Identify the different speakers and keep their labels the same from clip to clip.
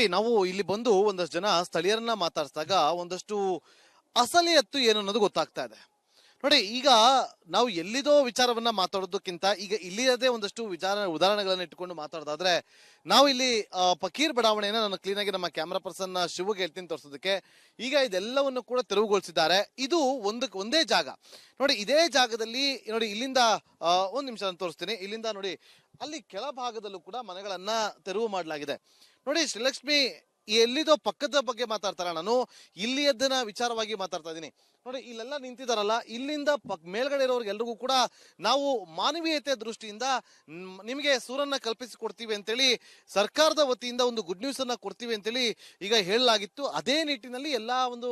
Speaker 1: ನಾವು ಇಲ್ಲಿ ಬಂದು ಒಂದಷ್ಟು ಜನ ಸ್ಥಳೀಯರನ್ನ ಮಾತಾಡಿಸಿದಾಗ ಒಂದಷ್ಟು ಅಸಲಿಯತ್ತು ಏನು ಅನ್ನೋದು ಗೊತ್ತಾಗ್ತಾ ಇದೆ. ನೋಡಿ, ಈಗ ನಾವು ಎಲ್ಲಿದೋ ವಿಚಾರವನ್ನ ಮಾತಾಡೋದಕ್ಕಿಂತ ಈಗ ಇಲ್ಲಿಯದೇ ಒಂದಷ್ಟು ಉದಾಹರಣೆಗಳನ್ನ ಇಟ್ಕೊಂಡು ಮಾತಾಡೋದಾದ್ರೆ, ನಾವು ಇಲ್ಲಿ ಫಕೀರ್ ಬಡಾವಣೆಯನ್ನ ನಾನು ಕ್ಲೀನ್ ಆಗಿ ನಮ್ಮ ಕ್ಯಾಮ್ರಾ ಪರ್ಸನ್ ಶಿವಗೆ ಹೇಳ್ತೀನಿ ತೋರಿಸೋದಕ್ಕೆ. ಈಗ ಇದೆಲ್ಲವನ್ನು ಕೂಡ ತೆರವುಗೊಳಿಸಿದ್ದಾರೆ. ಇದು ಒಂದೇ ಜಾಗ. ನೋಡಿ, ಇದೇ ಜಾಗದಲ್ಲಿ ನೋಡಿ, ಇಲ್ಲಿಂದ ಒಂದ್ ನಿಮಿಷ ನಾನು ತೋರಿಸ್ತೀನಿ. ಇಲ್ಲಿಂದ ನೋಡಿ, ಅಲ್ಲಿ ಕೆಳಭಾಗದಲ್ಲೂ ಕೂಡ ಮನೆಗಳನ್ನ ತೆರವು ಮಾಡಲಾಗಿದೆ. ನೋಡಿ, ಶ್ರೀಲಕ್ಷ್ಮಿ ಎಲ್ಲಿದೋ ಪಕ್ಕದ ಬಗ್ಗೆ ಮಾತಾಡ್ತಾರ, ನಾನು ಇಲ್ಲಿಯದ್ದನ್ನ ವಿಚಾರವಾಗಿ ಮಾತಾಡ್ತಾ ಇದ್ದೀನಿ. ನೋಡಿ, ಇಲ್ಲೆಲ್ಲ ನಿಂತಿದಾರಲ್ಲ, ಇಲ್ಲಿಂದ ಮೇಲ್ಗಡೆ ಇರೋರ್ಗೆ ಎಲ್ರಿಗೂ ಕೂಡ ನಾವು ಮಾನವೀಯತೆ ದೃಷ್ಟಿಯಿಂದ ನಿಮಗೆ ಸೂರನ್ನ ಕಲ್ಪಿಸಿಕೊಡ್ತೀವಿ ಅಂತೇಳಿ ಸರ್ಕಾರದ ವತಿಯಿಂದ ಒಂದು ಗುಡ್ ನ್ಯೂಸ್ ಅನ್ನ ಕೊಡ್ತೀವಿ ಅಂತೇಳಿ ಈಗ ಹೇಳಲಾಗಿತ್ತು. ಅದೇ ನಿಟ್ಟಿನಲ್ಲಿ ಎಲ್ಲಾ ಒಂದು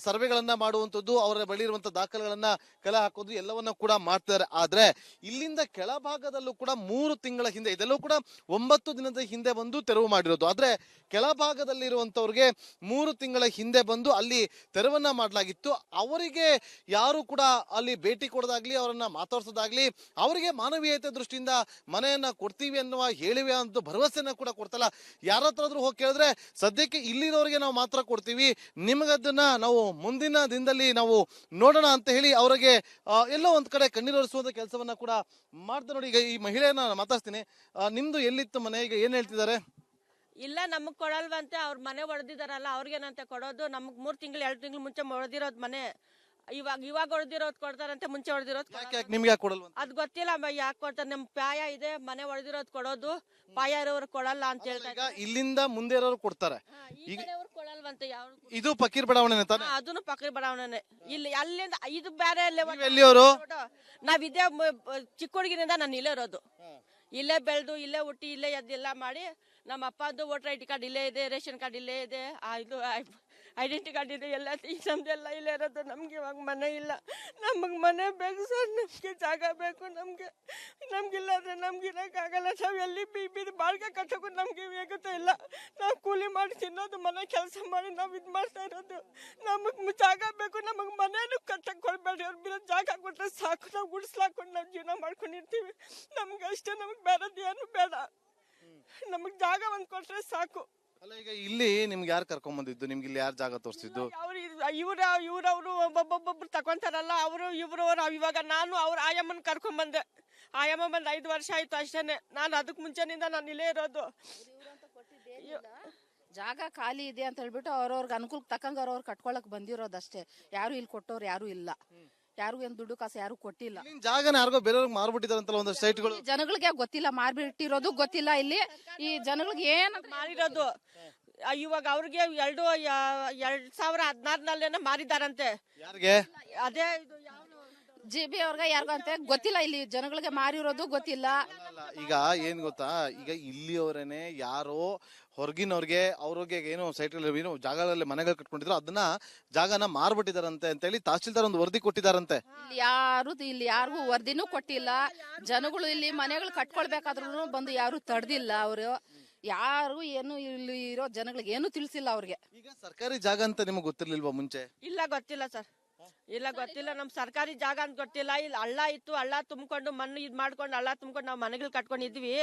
Speaker 1: ಸರ್ವೆಗಳನ್ನ ಮಾಡುವಂಥದ್ದು, ಅವರ ಬಳಿ ಇರುವಂತಹ ದಾಖಲೆಗಳನ್ನ ಕಲೆ ಹಾಕೋದು ಎಲ್ಲವನ್ನ ಕೂಡ ಮಾಡ್ತಾರೆ. ಆದ್ರೆ ಇಲ್ಲಿಂದ ಕೆಳಭಾಗದಲ್ಲೂ ಕೂಡ 3 ತಿಂಗಳ ಹಿಂದೆ, ಇದೆಲ್ಲವೂ ಕೂಡ 9 ದಿನದ ಹಿಂದೆ ಬಂದು ತೆರವು ಮಾಡಿರೋದು. ಆದ್ರೆ ಕೆಳಭಾಗದಲ್ಲಿ ಇರುವಂತವ್ರಿಗೆ 3 ತಿಂಗಳ ಹಿಂದೆ ಬಂದು ಅಲ್ಲಿ ತೆರವನ್ನ ಮಾಡಲಾಗಿತ್ತು. ಅವರಿಗೆ ಯಾರು ಕೂಡ ಅಲ್ಲಿ ಭೇಟಿ ಕೊಡೋದಾಗ್ಲಿ, ಅವರನ್ನ ಮಾತಾಡ್ಸೋದಾಗ್ಲಿ, ಅವರಿಗೆ ಮಾನವೀಯತೆ ದೃಷ್ಟಿಯಿಂದ ಮನೆಯನ್ನ ಕೊಡ್ತೀವಿ ಅನ್ನುವ ಹೇಳಿವೆ ಅಂತ ಭರವಸೆನ ಕೂಡ ಕೊಡ್ತಲ್ಲ. ಯಾರ ಹತ್ರ ಹೋಗಿ ಕೇಳಿದ್ರೆ ಸದ್ಯಕ್ಕೆ ಇಲ್ಲಿರೋರಿಗೆ ನಾವು ಮಾತ್ರ ಕೊಡ್ತೀವಿ, ನಿಮಗದನ್ನ ನಾವು ಮುಂದಿನ ದಿನದಲ್ಲಿ ನಾವು ನೋಡೋಣ ಅಂತ ಹೇಳಿ ಅವರಿಗೆ ಎಲ್ಲೋ ಒಂದ್ ಕಡೆ ಕಣ್ಣೀರಿಸುವಂತ ಕೆಲಸವನ್ನ ಕೂಡ ಮಾಡ್ತಾರೆ. ನೋಡಿ, ಈಗ ಈ ಮಹಿಳೆಯನ್ನ ಮಾತಾಡ್ತೀನಿ. ನಿಮ್ದು ಎಲ್ಲಿತ್ತು ಮನೆ, ಈಗ ಏನ್ ಹೇಳ್ತಿದ್ದಾರೆ?
Speaker 2: ಇಲ್ಲ, ನಮಗ್ ಕೊಡಲ್ವಂತೆ. ಅವ್ರ ಮನೆ ಹೊಡೆದಿದಾರಲ್ಲ, ಅವ್ರಿಗೇನಂತೆ ಕೊಡೋದು. ನಮಗ್ 3 ತಿಂಗಳು 2 ತಿಂಗಳು ಮುಂಚೆ ಹೊಡೆದಿರೋದ್ ಮನೆ, ಇವಾಗ ಹೊಡೆದಿರೋದ್ ಕೊಡ್ತಾರಂತೆ, ಮುಂಚೆ ಹೊಡೆದಿರೋದ್
Speaker 1: ನಿಮ್ಗೆ ಯಾಕೆ ಕೊಡಲ್ವ?
Speaker 2: ಅದ್ ಗೊತ್ತಿಲ್ಲ ಯಾಕೆ ಕೊಡ್ತಾರೆ. ನಮ್ ಪಾಯ ಇದೆ, ಮನೆ ಹೊಡೆದಿರೋದ್ ಕೊಡೋದು, ಪಾಯ ಇರೋರು ಕೊಡಲ್ಲ ಅಂತ ಹೇಳ್ತಾರೆ.
Speaker 1: ಇಲ್ಲಿಂದ ಮುಂದೆ ಇರೋರು ಕೊಡ್ತಾರೆ,
Speaker 2: ಕೊಡಲ್ವಂತೆ. ಯಾವ
Speaker 1: ಇದು ಫಕೀರ್ ಬಡಾವಣೆ ತಾನೆ?
Speaker 2: ಅದನ್ನು ಫಕೀರ್ ಬಡಾವಣೆ. ಇಲ್ಲಿ ಅಲ್ಲಿಂದ ಇದು ಬೇರೆ.
Speaker 1: ಎಲ್ಲಿಯವರು?
Speaker 2: ನಾವ್ ಇದೇ ಚಿಕ್ಕ ಹುಡುಗಿನಿಂದ ನಾನು ಇಲ್ಲೇ ಇರೋದು, ಇಲ್ಲೇ ಬೆಳೆದು, ಇಲ್ಲೇ ಹುಟ್ಟಿ, ಇಲ್ಲೇ ಎದ್ದೆಲ್ಲ ಮಾಡಿ. ನಮ್ಮ ಅಪ್ಪಂದು ವೋಟರ್ ಐಡಿ ಕಾರ್ಡ್ ಇಲ್ಲೇ ಇದೆ, ರೇಷನ್ ಕಾರ್ಡ್ ಇಲ್ಲೇ ಇದೆ, ಇದು ಐಡೆಂಟಿ ಕಾರ್ಡ್ ಇದೆ, ಎಲ್ಲ ನಮ್ದೆಲ್ಲ ಇಲ್ಲೇ ಇರೋದು. ನಮ್ಗೆ ಇವಾಗ ಮನೆ ಇಲ್ಲ. ನಮಗ್ ಮನೆ ಬೇಕು ಸರ್, ನಮ್ಗೆ ಜಾಗ ಬೇಕು. ನಮ್ಗಿಲ್ಲ ಅಂದ್ರೆ ನಮ್ಗೆ ಇರೋಕ್ಕಾಗಲ್ಲ. ನಾವ್ ಎಲ್ಲಿ ಬೀದಿ ಬಾಳ್ಗೆ ಕಟ್ಟೋಕು ನಮ್ಗೆ ಬೇಗುತ್ತಾ ಇಲ್ಲ. ನಾವು ಕೂಲಿ ಮಾಡಿ ತಿನ್ನೋದು, ಮನೆ ಕೆಲಸ ಮಾಡಿ ನಾವು ಇದು ಮಾಡ್ತಾ ಇರೋದು. ನಮಗ್ ಜಾಗ ಬೇಕು. ನಮಗ್ ಮನೇನು ಕಟ್ಟಕ್ ಕೊಡ್ಬೇಡಿ, ಅವ್ರು ಬಿರೋ ಜಾಗ ಕೊಟ್ರೆ ಸಾಕು. ನಾವು ಗುಡಿಸ್ಲಾಕೊಂಡು ನಾವು ಜೀವನ ಮಾಡ್ಕೊಂಡಿರ್ತೀವಿ. ನಮ್ಗೆ ಅಷ್ಟೇ, ನಮಗ್ ಬೇರೆದು ಏನು ಬೇಡ. ನಮಗ್ ಜಾಗ ಒಂದ್ ಕೊಟ್ರೆ ಸಾಕು.
Speaker 1: ಅಲ್ಲ, ಈಗ ಇಲ್ಲಿ ನಿಮ್ಗೆ ಯಾರು ಕರ್ಕೊಂಡ್ ಬಂದಿದ್ದು? ನಿಮ್ಗೆ ಇಲ್ಲಿ ಯಾರು ಜಾಗ ತೋರಿಸಿದ್ದು?
Speaker 2: ಇವ್ರವ್ರು ಒಬ್ಬೊಬ್ಬೊಬ್ರು ತಗೊಂತಾರಲ್ಲ, ಇವ್ರು ಇವಾಗ ನಾನು ಆಯಮ್ಮನ್ ಕರ್ಕೊಂಡ್ ಬಂದೆ. ಆಯಮ್ಮ ಬಂದ್ 5 ವರ್ಷ ಆಯ್ತು ಅಷ್ಟೇನೆ. ನಾನು ಅದಕ್ ಮುಂಚೆನಿಂದ ನಾನು ಇಲ್ಲೇ ಇರೋದು.
Speaker 3: ಜಾಗ ಖಾಲಿ ಇದೆ ಅಂತ ಹೇಳ್ಬಿಟ್ಟು ಅವ್ರವ್ರಿಗೆ ಅನುಕೂಲಕ್ಕೆ ತಕ್ಕಂಗ ಅವ್ರವ್ರು ಕಟ್ಕೊಳಕ್ ಬಂದಿರೋದಷ್ಟೇ. ಯಾರು ಇಲ್ಲಿ ಕೊಟ್ಟವ್ರು ಯಾರು ಇಲ್ಲ. ಯಾರು ಏನ್ ದುಡ್ಡು ಕಾಸು ಯಾರು ಕೊಟ್ಟಿಲ್ಲ.
Speaker 1: ಜಾಗನ ಯಾರಿಗೋ ಬೇರೆಯವ್ರಿಗೆ ಮಾರ್ಬಿಟ್ಟಿದಾರಂತಲ್ಲ ಒಂದಷ್ಟು ಸೈಟ್ಗಳು.
Speaker 3: ಜನಗಳಿಗೆ ಗೊತ್ತಿಲ್ಲ, ಮಾರ್ಬಿಟ್ಟಿರೋದು ಗೊತ್ತಿಲ್ಲ. ಇಲ್ಲಿ ಈ ಜನಗಳಿಗೆ ಏನ್
Speaker 2: ಮಾರಿರೋದು ಇವಾಗ ಅವ್ರಿಗೆ 2016 ಮಾರಿದಾರಂತೆ.
Speaker 1: ಯಾರಿಗೆ?
Speaker 2: ಅದೇ
Speaker 3: GB ಅವ್ರಿಗೆ ಯಾರಿಗೋ ಅಂತ ಗೊತ್ತಿಲ್ಲ. ಇಲ್ಲಿ ಜನಗಳಿಗೆ ಮಾರಿರೋದು ಗೊತ್ತಿಲ್ಲ.
Speaker 1: ಈಗ ಏನ್ ಗೊತ್ತಾ, ಈಗ ಇಲ್ಲಿಯವರೇನೆ ಯಾರೋ ಹೊರಗಿನವ್ರಿಗೆ ಅವ್ರಿಗೆ ಏನು ಸೈಟ್ಗಳಲ್ಲಿ ಏನು ಜಾಗಗಳಲ್ಲಿ ಮನೆಗಳು ಕಟ್ಕೊಂಡಿದ್ರು, ಅದನ್ನ ಜಾಗನ ಮಾರ್ಬಿಟ್ಟಿದಾರಂತೆ ಅಂತೇಳಿ ತಹಶೀಲ್ದಾರ್ ಒಂದು ವರದಿ ಕೊಟ್ಟಿದಾರಂತೆ.
Speaker 3: ಇಲ್ಲಿ ಯಾರಿಗೂ ವರದಿನೂ ಕೊಟ್ಟಿಲ್ಲ. ಜನಗಳು ಇಲ್ಲಿ ಮನೆಗಳು ಕಟ್ಕೊಳ್ಬೇಕಾದ್ರೂ ಬಂದು ಯಾರು ತಡೆದಿಲ್ಲ. ಅವರು ಯಾರು ಏನು ಇಲ್ಲಿ ಇರೋ ಜನಗಳಿಗೆ ಏನು ತಿಳಿಸಿಲ್ಲ ಅವ್ರಿಗೆ.
Speaker 1: ಈಗ ಸರ್ಕಾರಿ ಜಾಗ ಅಂತ ನಿಮ್ಗೆ ಗೊತ್ತಿರ್ಲಿಲ್ವಾ ಮುಂಚೆ?
Speaker 2: ಇಲ್ಲ, ಗೊತ್ತಿಲ್ಲ ಸರ್. ಇಲ್ಲ, ಗೊತ್ತಿಲ್ಲ. ನಮ್ ಸರ್ಕಾರಿ ಜಾಗ ಅಂತ ಗೊತ್ತಿಲ್ಲ. ಇಲ್ಲಿ ಹಳ್ಳ ಇತ್ತು, ಹಳ್ಳ ತುಂಬಿಕೊಂಡು ಮಣ್ಣು ಇದ್ ಮಾಡ್ಕೊಂಡು ಹಳ್ಳ ತುಂಬಿಕೊಂಡು ನಾವು ಮನೆಗಳು ಕಟ್ಕೊಂಡಿದ್ವಿ.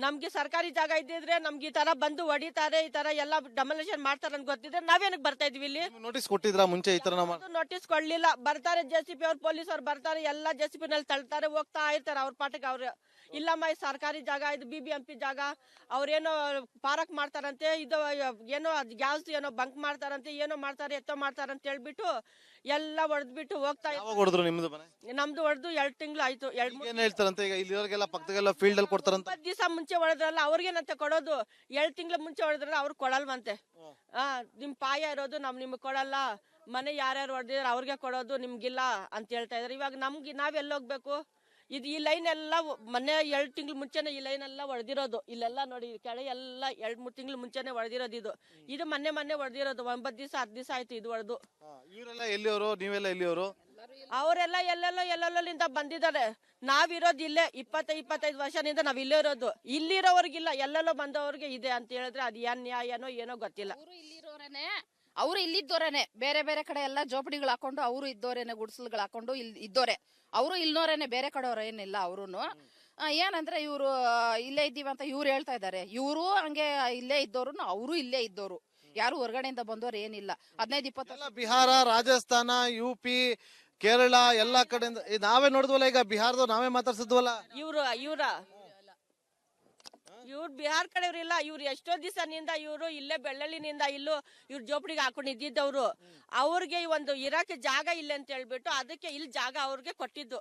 Speaker 2: ನಮ್ಗೆ ಸರ್ಕಾರಿ ಜಾಗ ಇದ್ದಿದ್ರೆ ನಮ್ಗೆ ಈ ತರ ಬಂದು ಹೊಡಿತಾರೆ, ಈ ತರ ಎಲ್ಲ ಡೆಮೊಲೇಷನ್ ಮಾಡ್ತಾರೆ ಅಂತ ಗೊತ್ತಿದ್ರೆ ನಾವೇನಕ್ ಬರ್ತಾ ಇದ್ವಿ ಇಲ್ಲಿ?
Speaker 1: ನೋಟಿಸ್ ಕೊಟ್ಟಿದ್ರ ಮುಂಚೆ? ಈ ತರ
Speaker 2: ನೋಟಿಸ್ ಕೊಡ್ಲಿಲ್ಲ. ಬರ್ತಾರೆ JCP ಅವ್ರು, ಪೊಲೀಸ್ ಅವ್ರು ಬರ್ತಾರೆ, ಎಲ್ಲ JCP ನಲ್ಲಿ ತಳ್ತಾರೆ, ಹೋಗ್ತಾ ಇರ್ತಾರೆ ಅವ್ರ ಪಾಠಕ್ಕೆ. ಅವ್ರು ಇಲ್ಲಮ್ಮ ಈ ಸರ್ಕಾರಿ ಜಾಗ, ಇದು BBMP ಜಾಗ, ಅವ್ರೇನೋ ಪಾರಕ್ ಮಾಡ್ತಾರಂತೆ, ಇದು ಏನೋ ಗ್ಯಾಸ್ ಏನೋ ಬಂಕ್ ಮಾಡ್ತಾರಂತೆ, ಏನೋ ಮಾಡ್ತಾರೆ, ಎತ್ತೋ ಮಾಡ್ತಾರ ಅಂತ ಹೇಳ್ಬಿಟ್ಟು ಎಲ್ಲ ಹೊಡೆದ್ಬಿಟ್ಟು ಹೋಗ್ತಾ
Speaker 1: ಹೊಡೆದ್ರು. ನಿಮ್ದು ಮನೆ?
Speaker 2: ನಮ್ದು ಹೊಡೆದು 2 ತಿಂಗಳು ಆಯ್ತು.
Speaker 1: ಏನ್ ಹೇಳ್ತಾರಂತೆ? ಈಗ ಇಲ್ಲಿವರೆಗೆಲ್ಲ ಪಕ್ಕದಗೆಲ್ಲ ಫೀಲ್ಡ್ ಅಲ್ಲಿ ಕೊಡ್ತಾರಂತ.
Speaker 2: 10 ದಿವಸ ಮುಂಚೆ ಹೊಡೆದ್ರಲ್ಲ ಅವ್ರಿಗೇನಂತೆ ಕೊಡೋದು. 2 ತಿಂಗಳ ಮುಂಚೆ ಹೊಡೆದ್ರಲ್ಲ ಅವ್ರು ಕೊಡಲ್ವಂತೆ. ನಿಮ್ ಪಾಯ ಇರೋದು ನಿಮ್ಗೆ ಕೊಡಲ್ಲ, ಮನೆ ಯಾರ್ಯಾರು ಹೊಡೆದಿದ್ರೆ ಅವ್ರಿಗೆ ಕೊಡೋದು, ನಿಮ್ಗಿಲ್ಲ ಅಂತ ಹೇಳ್ತಾ ಇದಾರೆ. ಇವಾಗ ನಾವೆಲ್ಲ ಹೋಗ್ಬೇಕು? ಇದು ಈ ಲೈನ್ ಎಲ್ಲ ಮೊನ್ನೆ 2 ತಿಂಗಳು ಮುಂಚೆನೆ ಈ ಲೈನ್ ಎಲ್ಲ ಹೊಡೆದಿರೋದು. ಇಲ್ಲೆಲ್ಲ ನೋಡಿ, ಕೆಳ ಎಲ್ಲ 2-3 ತಿಂಗಳು ಮುಂಚೆನೆ ಹೊಡೆದಿರೋದು. ಇದು ಮೊನ್ನೆ ಹೊಡೆದಿರೋದು. 9 ದಿವಸ 10 ದಿವಸ ಆಯ್ತು ಇದು ಹೊಡೆದು.
Speaker 1: ಇವರೆಲ್ಲ ಎಲ್ಲಿಯವರು? ನೀವೆಲ್ಲ ಎಲ್ಲಿಯವರು?
Speaker 2: ಅವರೆಲ್ಲ ಎಲ್ಲೆಲ್ಲೋಲಿಂದ ಬಂದಿದ್ದಾರೆ. ನಾವಿರೋದು ಇಲ್ಲೇ 20-25 ವರ್ಷದಿಂದ ನಾವ್ ಇಲ್ಲೇ ಇರೋದು. ಇಲ್ಲಿರೋರ್ಗಿಲ್ಲ, ಎಲ್ಲೆಲ್ಲೋ ಬಂದವ್ರಿಗೆ ಇದೆ ಅಂತ ಹೇಳಿದ್ರೆ ಅದು ಏನ್ ನ್ಯಾಯನೋ ಏನೋ ಗೊತ್ತಿಲ್ಲ.
Speaker 3: ಅವರು ಇಲ್ಲಿದ್ದೋರೇನೆ, ಬೇರೆ ಬೇರೆ ಕಡೆ ಎಲ್ಲ ಜೋಪಡಿಗಳು ಹಾಕೊಂಡು ಅವರು ಇದ್ದೋರೇನೆ, ಗುಡಿಸಲ್ಗಳು ಹಾಕೊಂಡು ಇದ್ದೋರೆ. ಅವರು ಇಲ್ನೋರೇನೆ, ಬೇರೆ ಕಡೆಯವ್ರ ಏನಿಲ್ಲ. ಅವ್ರುನು ಏನಂದ್ರೆ ಇವರು ಇಲ್ಲೇ ಇದ್ದೀವಿ ಅಂತ ಇವ್ರು ಹೇಳ್ತಾ ಇದ್ದಾರೆ. ಇವರು ಹಂಗೆ ಇಲ್ಲೇ ಇದ್ದವ್ರು, ಅವರು ಇಲ್ಲೇ ಇದ್ದವ್ರು, ಯಾರು ಹೊರಗಡೆಯಿಂದ ಬಂದವ್ರು ಏನಿಲ್ಲ. 15-20
Speaker 1: ಎಲ್ಲ ಬಿಹಾರ, ರಾಜಸ್ಥಾನ, UP, ಕೇರಳ ಎಲ್ಲಾ ಕಡೆಯಿಂದ ನಾವೇ ನೋಡಿದ್ವಲ್ಲ, ಈಗ ಬಿಹಾರದವ್ರು ನಾವೇ ಮಾತಾಡ್ಸಿದ್ವಲ್ಲ.
Speaker 2: ಇವ್ರು ಬಿಹಾರ್ ಕಡೆಯವ್ರು ಇಲ್ಲ. ಇವ್ರು ಎಷ್ಟೋ ದಿವಸನಿಂದ ಇವರು ಇಲ್ಲೇ ಬೆಳ್ಳಳ್ಳಿನಿಂದ ಇಲ್ಲೂ ಇವ್ರ ಜೋಪಡಿಗೆ ಹಾಕೊಂಡು ಇದ್ದಿದ್ದವ್ರು. ಅವ್ರಿಗೆ ಒಂದು ಇರಾಕೆ ಜಾಗ ಇಲ್ಲ ಅಂತ ಹೇಳ್ಬಿಟ್ಟು ಅದಕ್ಕೆ ಇಲ್ಲಿ ಜಾಗ ಅವ್ರಿಗೆ ಕೊಟ್ಟಿದ್ದು.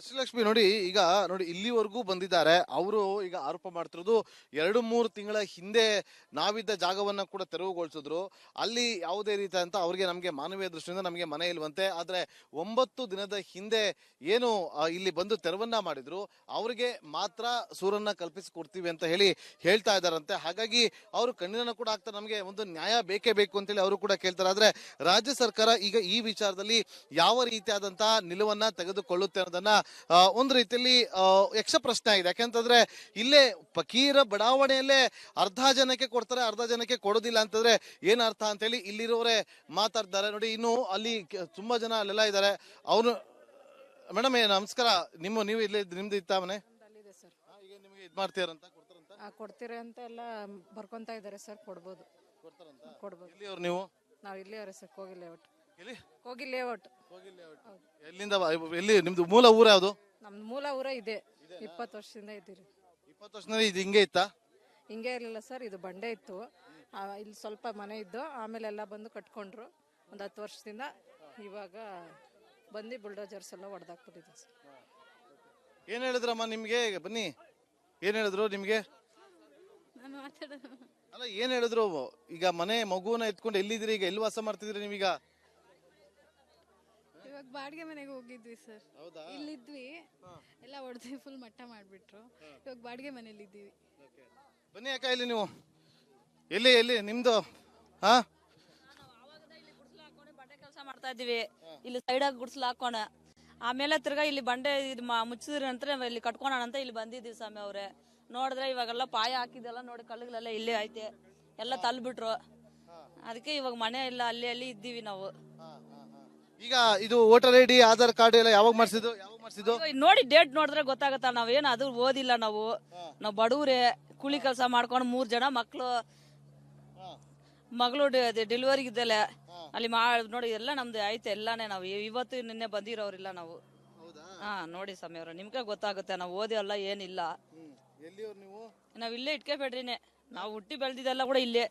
Speaker 1: ಶ್ರೀಲಕ್ಷ್ಮಿ ನೋಡಿ, ಈಗ ನೋಡಿ ಇಲ್ಲಿವರೆಗೂ ಬಂದಿದ್ದಾರೆ. ಅವರು ಈಗ ಆರೋಪ ಮಾಡ್ತಿರೋದು 2-3 ತಿಂಗಳ ಹಿಂದೆ ನಾವಿದ್ದ ಜಾಗವನ್ನ ಕೂಡ ತೆರವುಗೊಳಿಸಿದ್ರು. ಅಲ್ಲಿ ಯಾವುದೇ ರೀತಿ ಅಂತ ಅವ್ರಿಗೆ ನಮಗೆ ಮಾನವೀಯ ದೃಷ್ಟಿಯಿಂದ ನಮಗೆ ಮನೆ ಇಲ್ವಂತೆ. ಆದ್ರೆ 9 ದಿನದ ಹಿಂದೆ ಏನು ಇಲ್ಲಿ ಬಂದು ತೆರವನ್ನ ಮಾಡಿದ್ರು, ಅವ್ರಿಗೆ ಮಾತ್ರ ಸೂರನ್ನ ಕಲ್ಪಿಸಿ ಕೊಡ್ತೀವಿ ಅಂತ ಹೇಳ್ತಾ ಇದ್ದಾರಂತೆ. ಹಾಗಾಗಿ ಅವರು ಕಣ್ಣಿನ ಕೂಡ ಆಗ್ತಾರೆ, ನಮಗೆ ಒಂದು ನ್ಯಾಯ ಬೇಕೇ ಬೇಕು ಅಂತೇಳಿ ಅವರು ಕೂಡ ಕೇಳ್ತಾರೆ. ಆದ್ರೆ ರಾಜ್ಯ ಸರ್ಕಾರ ಈಗ ಈ ವಿಚಾರದಲ್ಲಿ ಯಾವ ರೀತಿಯಾದಂತಹ ನಿಲುವನ್ನ ತೆಗೆದುಕೊಳ್ಳುತ್ತೆ ಅನ್ನೋದನ್ನ ಒಂದು ರೀತಿಯಲ್ಲಿ ಯಕ್ಷ ಪ್ರಶ್ನೆ ಆಗಿದೆ. ಯಾಕೆಂತಂದ್ರೆ ಇಲ್ಲೇ ಫಕೀರ ಬಡಾವಣೆಯಲ್ಲೇ ಅರ್ಧ ಜನಕ್ಕೆ ಕೊಡ್ತಾರೆ, ಅರ್ಧ ಜನಕ್ಕೆ ಕೊಡೋದಿಲ್ಲ ಅಂತಂದ್ರೆ ಏನ್ ಅರ್ಥ ಅಂತ ಹೇಳಿ ಇಲ್ಲಿರೋರೆ ಮಾತಾಡ್ತಾರೆ. ನೋಡಿ, ಇನ್ನು ಅಲ್ಲಿ ತುಂಬಾ ಜನ ಅಲ್ಲೆಲ್ಲ ಇದ್ದಾರೆ. ಅವನು ಮೇಡಮ್ ನಮಸ್ಕಾರ, ನೀವು ಇಲ್ಲೇ ನಿಮ್ದು ಇತ್ತ ಮನೆ? ಈಗ ನಿಮಗೆ ಇದ್ ಮಾಡ್ತೀರಂತ
Speaker 4: ಕೊಡ್ತೀರ ಅಂತ ಎಲ್ಲ ಬರ್ಕೊಂತ ಇದಾರೆ ಸರ್. ಕೊಡ್ಬೋದು.
Speaker 1: ಎಲ್ಲಿಯವ್ರು ನೀವು?
Speaker 4: ನಾವು ಇಲ್ಲೇ ಅವ್ರೆ ಸರ್, ಕೋಗಿಲೆ ಒಟ್ಟು.
Speaker 1: ಎಲ್ಲಿ?
Speaker 4: ಕೋಗಿಲೆ ಒಟ್ಟು.
Speaker 1: ಎಲ್ಲಿಂದ ಎಲ್ಲಿ ನಿಮ್ದು ಮೂಲ ಊರು ಯಾವ್ದು?
Speaker 4: ನಮ್ದು ಮೂಲ ಊರ ಇದೆ. 20 ವರ್ಷದಿಂದ ಇದ್ದೀರಿ.
Speaker 1: 20 ವರ್ಷದಿಂದ ಇದು ಹಿಂಗೆ ಇತ್ತಾ?
Speaker 4: ಹಿಂಗೆ ಇರಲಿಲ್ಲ ಸರ್, ಇದು ಬಂಡೆ ಇತ್ತು. ಇಲ್ಲಿ ಸ್ವಲ್ಪ ಮನೆ ಇದ್ದು, ಆಮೇಲೆ ಎಲ್ಲ ಬಂದು ಕಟ್ಕೊಂಡ್ರು. ಒಂದು 10 ವರ್ಷದಿಂದ ಇವಾಗ ಬಂದು ಬುಲ್ಡೋಜರ್ಸ್ ಎಲ್ಲ ಹೊಡೆದಾಕ್ಬಿಟ್ಟಿದೆ ಸರ್.
Speaker 1: ಏನ್ ಹೇಳಿದ್ರಮ್ಮ ನಿಮ್ಗೆ? ಬನ್ನಿ, ಏನ್ ಹೇಳಿದ್ರು ನಿಮ್ಗೆ? ಅಲ್ಲ, ಏನ್ ಹೇಳಿದ್ರು? ಈಗ ಮನೆ ಮಗುವನ್ನ ಎತ್ಕೊಂಡು ಎಲ್ಲಿದ್ರಿ? ಈಗ ಎಲ್ಲಿ ವಾಸ ಮಾಡ್ತಿದ್ರಿ ನೀವೀಗ?
Speaker 5: ಇವಾಗ ಬಾಡಿಗೆ ಮನೆಗೆ ಹೋಗಿದ್ವಿ ಸರ್. ಇಲ್ಲಿದ್ವಿ, ಎಲ್ಲ ಹೊಡೆದ್ವಿ, ಫುಲ್ ಮಟ್ಟ ಮಾಡ್ಬಿಟ್ರು. ಇವಾಗ ಬಾಡಿಗೆ ಮನೇಲಿ ಇದ್ದೀವಿ.
Speaker 1: ಬನ್ನಿ ಅಕ್ಕ, ಇಲ್ಲಿ ನೀವು ಎಲ್ಲಿ ನಿಮ್ದು? ಹಾ,
Speaker 6: ಬಂಡೆ ಕೆಲಸ ಮಾಡ್ತಾ ಇದ್ದೀವಿ. ಇಲ್ಲಿ ಸೈಡಾಗಿ ಗುಡ್ಸ್ಲು ಹಾಕೋಣ, ಆಮೇಲೆ ತಿರ್ಗಾ ಇಲ್ಲಿ ಬಂಡೆ ಮುಚ್ಚಿದ್ರ ನಂತರ ಇಲ್ಲಿ ಕಟ್ಕೋಣ ಅಂತ ಇಲ್ಲಿ ಬಂದಿದ್ದೀವಿ ಸ್ವಾಮಿ ಅವ್ರೆ. ನೋಡಿದ್ರೆ ಇವಾಗೆಲ್ಲ ಪಾಯ ಹಾಕಿದೆಲ್ಲ ನೋಡಿ, ಕಲ್ಲುಗಳೆಲ್ಲ ಇಲ್ಲೇ ಐತೆ, ಎಲ್ಲ ತಳ್ಬಿಟ್ರು. ಅದಕ್ಕೆ ಇವಾಗ ಮನೆ ಇಲ್ಲ, ಅಲ್ಲಿ ಇದ್ದೀವಿ ನಾವು.
Speaker 1: ಈಗ ಇದು ವೋಟರ್ ID, ಆಧಾರ್ ಕಾರ್ಡ್ ಎಲ್ಲ ಯಾವಾಗ ಮಾಡಿಸಿದ್ದು?
Speaker 6: ನೋಡಿ ಡೇಟ್ ನೋಡಿದ್ರೆ ಗೊತ್ತಾಗತ್ತ. ನಾವೇನು ಅದು ಓದಿಲ್ಲ ನಾವು ಬಡವ್ರೆ, ಕೂಲಿ ಕೆಲಸ ಮಾಡ್ಕೊಂಡು 3 ಜನ ಮಗಳು ಡೆಲಿವರಿ ಇದ್ದಲ್ಲ ಅಲ್ಲಿ ನೋಡಿ, ಎಲ್ಲ ನಮ್ದು ಐತೆ ಎಲ್ಲಾನೇ. ನಾವು ಇವತ್ತು ನಿನ್ನೆ ಬಂದಿರೋರಿಲ್ಲ ನಾವು. ಹಾ, ನೋಡಿ ಸ್ವಾಮಿ ಅವ್ರ, ನಿಮ್ಗೆ ಗೊತ್ತಾಗುತ್ತೆ. ನಾವು ಓದಿ ಅಲ್ಲ ಏನಿಲ್ಲ. ನಾವ್ ಇಲ್ಲೇ ಇಟ್ಕೋಬೇಡ್ರಿನೇ, ನಾವು ಹುಟ್ಟಿ ಬೆಳೆದಿದ್ದೆಲ್ಲ ಕೂಡ ಇಲ್ಲೇ.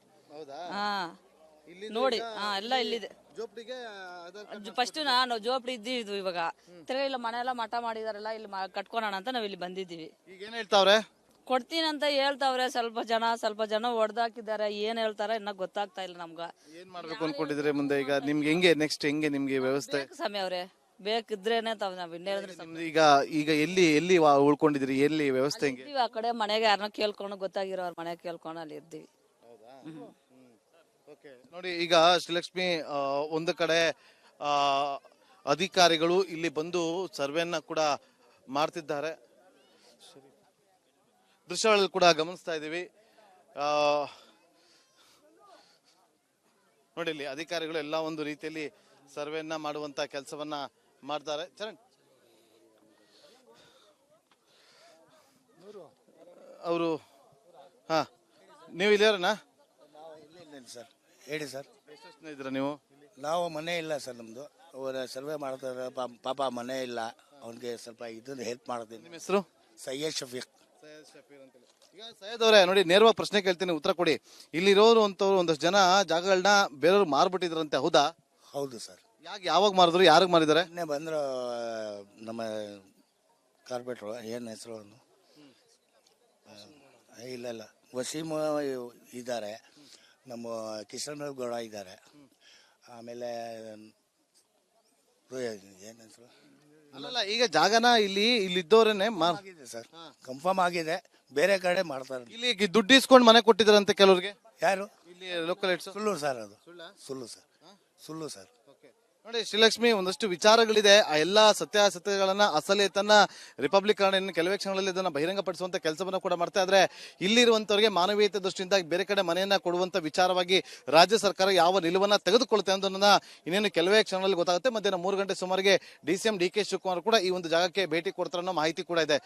Speaker 6: ಹಾ, ನೋಡಿ, ಎಲ್ಲ ಇಲ್ಲಿದೆ. ಫಸ್ಟ್ ನಾನು ಜೋಪಡಿ ಇದ್ದೀವಿ, ಇವಾಗ ತಿರ್ಗಾ ಇಲ್ಲ ಮನೆ ಎಲ್ಲ ಮಠ ಮಾಡಿದಾರಲ್ಲ, ಇಲ್ಲಿ ಕಟ್ಕೊಳೋಣ ಅಂತ ನಾವ್ ಇಲ್ಲಿ ಬಂದಿದ್ದೀವಿ.
Speaker 1: ಈಗ ಏನ್ ಹೇಳ್ತಾವ್ರೆ?
Speaker 6: ಕೊಡ್ತೀನಿ ಅಂತ ಹೇಳ್ತಾವ್ರೆ. ಸ್ವಲ್ಪ ಜನ ಹೊಡೆದಾಕಿದ್ದಾರೆ. ಏನ್ ಹೇಳ್ತಾರ ಇನ್ನ ಗೊತ್ತಾಗ್ತಾ ಇಲ್ಲ ನಮ್ಗ.
Speaker 1: ಏನ್ ಮಾಡ್ಬೇಕು ಅನ್ಕೊಂಡಿದ್ರೆ ಮುಂದೆ? ಈಗ ನಿಮ್ಗೆ ಹೆಂಗೆ ನೆಕ್ಸ್ಟ್ ನಿಮ್ಗೆ ವ್ಯವಸ್ಥೆ?
Speaker 6: ಸ್ವಾಮಿ ಅವ್ರೆ, ಬೇಕಿದ್ರೇನೆ ನಾವ್ ಇನ್ನೇಳಿದ್ರೆ.
Speaker 1: ಈಗ ಎಲ್ಲಿ ಉಳ್ಕೊಂಡಿದ್ರಿ? ಎಲ್ಲಿ ವ್ಯವಸ್ಥೆ ಹೆಂಗೆ?
Speaker 6: ಆ ಕಡೆ ಮನೆಗೆ ಯಾರನ್ನ ಕೇಳ್ಕೊಂಡು, ಗೊತ್ತಾಗಿರೋ ಅವ್ರ ಮನೆ ಕೇಳ್ಕೊಂಡು ಅಲ್ಲಿ ಇರ್ತೀವಿ.
Speaker 1: ನೋಡಿ, ಈಗ ಶ್ರೀಲಕ್ಷ್ಮಿ, ಒಂದು ಕಡೆ ಅಧಿಕಾರಿಗಳು ಇಲ್ಲಿ ಬಂದು ಸರ್ವೆಯನ್ನ ಕೂಡ ಮಾಡ್ತಿದ್ದಾರೆ. ದೃಶ್ಯಗಳಲ್ಲಿ ಕೂಡ ಗಮನಿಸ್ತಾ ಇದ್ದೀವಿ. ನೋಡಿ, ಇಲ್ಲಿ ಅಧಿಕಾರಿಗಳು ಎಲ್ಲ ಒಂದು ರೀತಿಯಲ್ಲಿ ಸರ್ವೆಯನ್ನ ಮಾಡುವಂತ ಕೆಲಸವನ್ನ ಮಾಡ್ತಾರೆ. ಚರಣ್ ಅವರು, ಹಾ, ನೀವು ಇಲ್ಲಿಯಾರನಾ?
Speaker 7: ಸರ್ ಹೇಳಿ ಸರ್.
Speaker 1: ಎಷ್ಟು ಜನ ಇದ್ದೀರಾ ನೀವು?
Speaker 7: ನಾವು ಮನೆ ಇಲ್ಲ ಸರ್, ನಮ್ದು ಅವರ ಸರ್ವೆ ಮಾಡ್ತಾರೆ. ಪಾಪ ಮನೆ ಇಲ್ಲ, ಅವನಿಗೆ ಸ್ವಲ್ಪ ಇದನ್ನ ಹೆಲ್ಪ್ ಮಾಡ್ತೀನಿ.
Speaker 1: ನಿಮ್ಮ ಹೆಸರು?
Speaker 7: ಸೈಯದ್ ಶಫೀಕ್.
Speaker 1: ಈಗ ಸೈಯದ್ ಅವರೇ, ನೋಡಿ, ನೇರವಾಗಿ ಪ್ರಶ್ನೆ ಕೇಳ್ತೀನಿ, ಉತ್ತರ ಕೊಡಿ. ಇಲ್ಲಿರೋರು ಅಂತವ್ರು ಒಂದಷ್ಟು ಜನ ಜಾಗಗಳನ್ನ ಬೇರೆಯವ್ರು ಮಾರ್ಬಿಟ್ಟಿದ್ರಂತೆ, ಹೌದಾ?
Speaker 7: ಹೌದು ಸರ್.
Speaker 1: ಯಾವಾಗ ಮಾರಿದ್ರು? ಯಾರಿಗೆ ಮಾರಿದ್ದಾರೆ?
Speaker 7: ಮೊನ್ನೆ ಬಂದ್ರು ನಮ್ಮ ಕಾರ್ಪೊರೇಟ್ರು, ಏನು ಹೆಸರು ಅವನು? ಇಲ್ಲ ವಸೀಮ್ ಇದ್ದಾರೆ, ನಮ್ಮ ಕಿಶನ್ ಗೌಡ ಇದ್ದಾರೆ, ಆಮೇಲೆ ಏನು ಹೆಸರು?
Speaker 1: ಅಲ್ಲಲ್ಲ, ಈಗ ಜಾಗನ ಇಲ್ಲಿದ್ದವ್ರೇನೆ
Speaker 7: ಆಗಿದೆ ಸರ್, ಕನ್ಫರ್ಮ್ ಆಗಿದೆ. ಬೇರೆ ಕಡೆ ಮಾಡ್ತಾರೆ.
Speaker 1: ಇಲ್ಲಿ ದುಡ್ಡು ಇಸ್ಕೊಂಡು ಮನೆ ಕೊಟ್ಟಿದ್ರಂತೆ ಕೆಲವ್ರಿಗೆ.
Speaker 7: ಯಾರು?
Speaker 1: ಇಲ್ಲಿ ಲೋಕಲ್
Speaker 7: ಸುಳ್ಳು ಸರ್, ಅದು ಸುಳ್ಳು ಸರ್.
Speaker 1: ನೋಡಿ ಶ್ರೀಲಕ್ಷ್ಮಿ, ಒಂದಷ್ಟು ವಿಚಾರಗಳಿದೆ. ಆ ಎಲ್ಲಾ ಸತ್ಯಾಸತ್ಯಗಳನ್ನ ಅಸಲಿಯತನ್ನ ರಿಪಬ್ಲಿಕ್ ಕನ್ನಡ ಕೆಲವೇ ಕ್ಷಣಗಳಲ್ಲಿ ಇದನ್ನ ಬಹಿರಂಗಪಡಿಸುವಂತ ಕೆಲಸವನ್ನ ಕೂಡ ಮಾಡ್ತಾ ಇದ್ರೆ, ಇಲ್ಲಿರುವಂತವರಿಗೆ ಮಾನವೀಯತೆ ದೃಷ್ಟಿಯಿಂದ ಬೇರೆ ಕಡೆ ಮನೆಯನ್ನ ಕೊಡುವಂತ ವಿಚಾರವಾಗಿ ರಾಜ್ಯ ಸರ್ಕಾರ ಯಾವ ನಿಲುವನ್ನ ತೆಗೆದುಕೊಳ್ತೆ ಅನ್ನೋದನ್ನ ಇನ್ನೇನು ಕೆಲವೇ ಕ್ಷಣಗಳಲ್ಲಿ ಗೊತ್ತಾಗುತ್ತೆ. ಮಧ್ಯಾಹ್ನ 3 ಗಂಟೆ ಸುಮಾರಿಗೆ DCM DK ಶಿವಕುಮಾರ್ ಕೂಡ ಈ ಒಂದು ಜಾಗಕ್ಕೆ ಭೇಟಿ ಕೊಡ್ತಾರೆ ಅನ್ನೋ ಮಾಹಿತಿ ಕೂಡ ಇದೆ.